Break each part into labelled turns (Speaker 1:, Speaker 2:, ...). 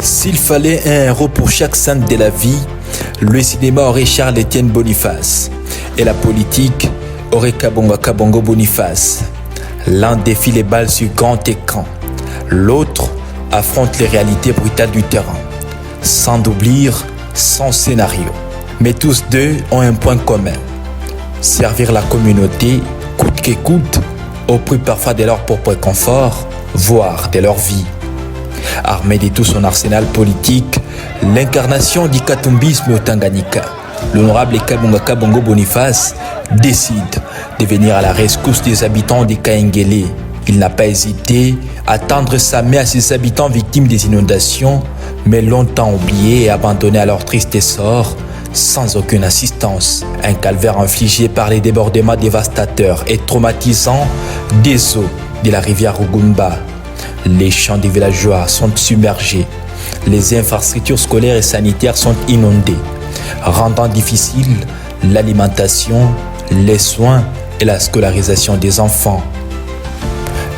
Speaker 1: S'il fallait un héros pour chaque scène de la vie, le cinéma aurait Charles-Étienne Boniface et la politique aurait Kabongo Boniface. L'un défie les balles sur grand écran, l'autre affronte les réalités brutales du terrain, sans doublure, sans scénario. Mais tous deux ont un point commun: servir la communauté coûte que coûte, au prix parfois de leur propre confort, voire de leur vie. Armé de tout son arsenal politique, l'incarnation du katumbisme au Tanganyika, l'honorable Kabongo Boniface décide de venir à la rescousse des habitants de Kaengele. Il n'a pas hésité à tendre sa main à ses habitants victimes des inondations, mais longtemps oubliés et abandonnés à leur triste sort, sans aucune assistance. Un calvaire infligé par les débordements dévastateurs et traumatisants des eaux de la rivière Rugumba. Les champs des villageois sont submergés. Les infrastructures scolaires et sanitaires sont inondées, rendant difficile l'alimentation, les soins et la scolarisation des enfants.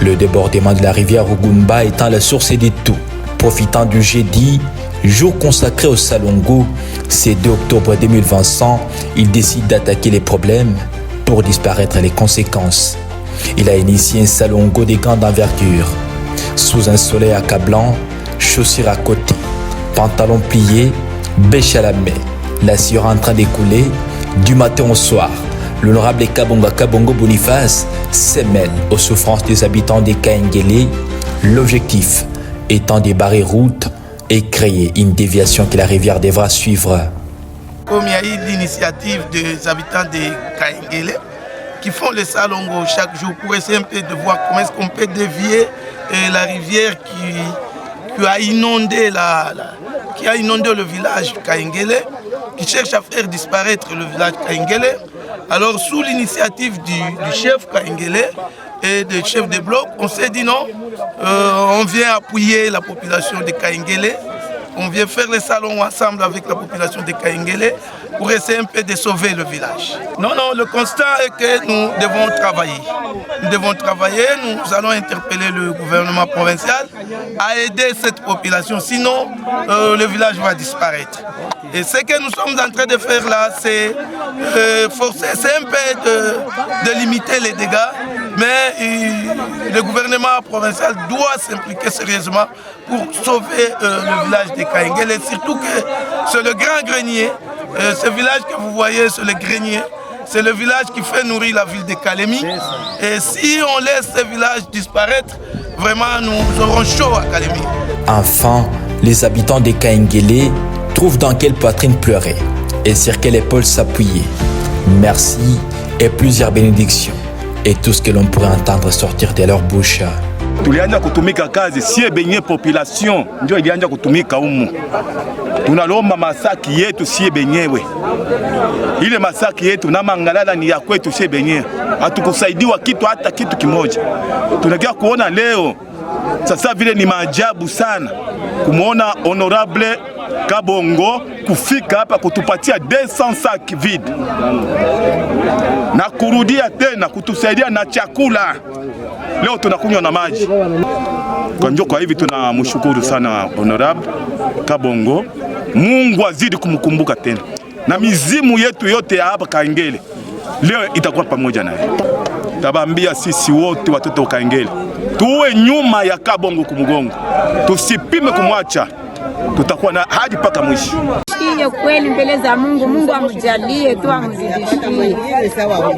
Speaker 1: Le débordement de la rivière Rugumba étant la source de tout. Profitant du jeudi, jour consacré au Salongo, ce 2 octobre 2020, il décide d'attaquer les problèmes pour disparaître les conséquences. Il a initié un Salongo de grande envergure. Sous un soleil accablant, chaussures à côté, pantalons pliés, bêche à la main, la sueur en train d'écouler, du matin au soir, l'honorable Kabongo Boniface se mêle aux souffrances des habitants de Kaengele, l'objectif étant de barrer route et créer une déviation que la rivière devra suivre.
Speaker 2: Comme il y a eu l'initiative des habitants de Kaengele qui font le Salongo chaque jour pour essayer un peu de voir comment est-ce qu'on peut dévier la rivière qui a inondé le village Kaengele, qui cherche à faire disparaître le village Kaengele. Alors sous l'initiative du chef Kaengele et du chef de bloc, on s'est dit non, on vient appuyer la population de Kaengele, on vient faire les salons ensemble avec la population de Kaengele pour essayer un peu de sauver le village. Non, le constat est que nous devons travailler. Nous devons travailler, nous allons interpeller le gouvernement provincial à aider cette population, sinon le village va disparaître. Et ce que nous sommes en train de faire là, c'est forcer, c'est un peu de limiter les dégâts, mais le gouvernement provincial doit s'impliquer sérieusement pour sauver le village de Kaengele, et surtout que c'est le grand grenier. Ce village que vous voyez, c'est le grenier. C'est le village qui fait nourrir la ville de Kalemi. Et si on laisse ce village disparaître, vraiment nous aurons chaud à Kalemi.
Speaker 1: Enfin, les habitants de Kaengele trouvent dans quelle poitrine pleurer et sur quelle épaule s'appuyer. Merci et plusieurs bénédictions et tout ce que l'on pourrait entendre sortir de leur bouche.
Speaker 3: Tulianza kutumika kazi sie benye population ndio ilianza kutumika humu. Tunalomba masaki yetu sie benyewe. Ile masaki yetu na mangalala ni ya kwetu sie benyewe. Hatukusaidiwa kitu hata kitu kimoja. Tunakia kuona leo sasa vile ni maajabu sana kumuona honorable Kabongo kufika hapa kutupatia 200 sacs vide na kurudia tena kutusaidia na chakula. Leo tunakunywa na maji. Kwa hivi tunamshukuru sana honorable Kabongo. Mungu azidi kumkumbuka tena. Na mizimu yetu yote ya hapa Kaengele leo itakuwa pamoja naye. Tabambia sisi wote watoto wa Kaengele tuwe nyuma ya Kabongo kumgongo. Tusipime kumwacha. Tutakuwa na hadi paka mwisho.
Speaker 4: Hiyo kweli mbele za Mungu, Mungu amjalie tu amzidishie. Sawa.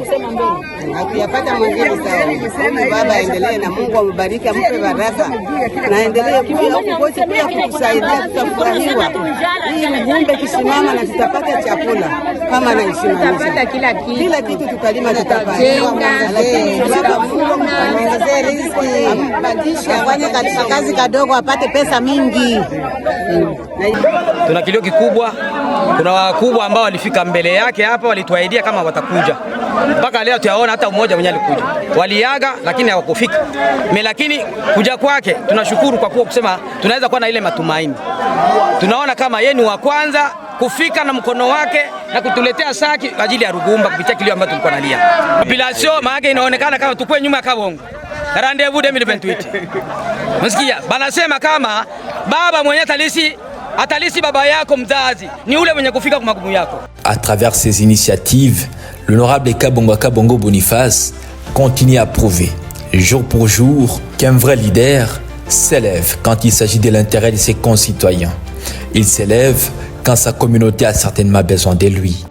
Speaker 4: Akiyapata mwingine sawa. Baba aendelee na Mungu ambariki ampe baraka. Na endelee kukote pia kutusaidia tutafurahiwa. Hii mjumbe kisimama na tutapata chakula kama anaisimamisha. Tutapata kila kitu. Kila kitu tutalima tutapata. Lakini baba Mungu aongezee riziki, ambadilishe afanye katika kazi kadogo apate pesa mingi.
Speaker 5: Tuna kilio kikubwa. Kuna wakubwa ambao walifika mbele yake hapa walituahidia kama watakuja. Mpaka leo tuyaona hata mmoja mwenye alikuja. Waliaga lakini hawakufika. Lakini kuja kwake tunashukuru kwa kuwa kusema tunaweza kuwa na ile matumaini. Tunaona kama yeye ni wa kwanza kufika na mkono wake na kutuletea saki kwa ajili ya Rugumba kupitia kilio ambacho tulikuwa nalia. Population maana inaonekana kama tukue nyuma ya Kabongo. rendez-vous 2028. Msikia banasema kama baba mwenye atalisi baba yako mzazi ni ule mwenye kufika kwa magumu yako.
Speaker 1: À travers ces initiatives, l'honorable Kabongwa Kabongo Boniface continue à prouver jour pour jour qu'un vrai leader s'élève quand il s'agit de l'intérêt de ses concitoyens. Il s'élève quand sa communauté a certainement besoin de lui.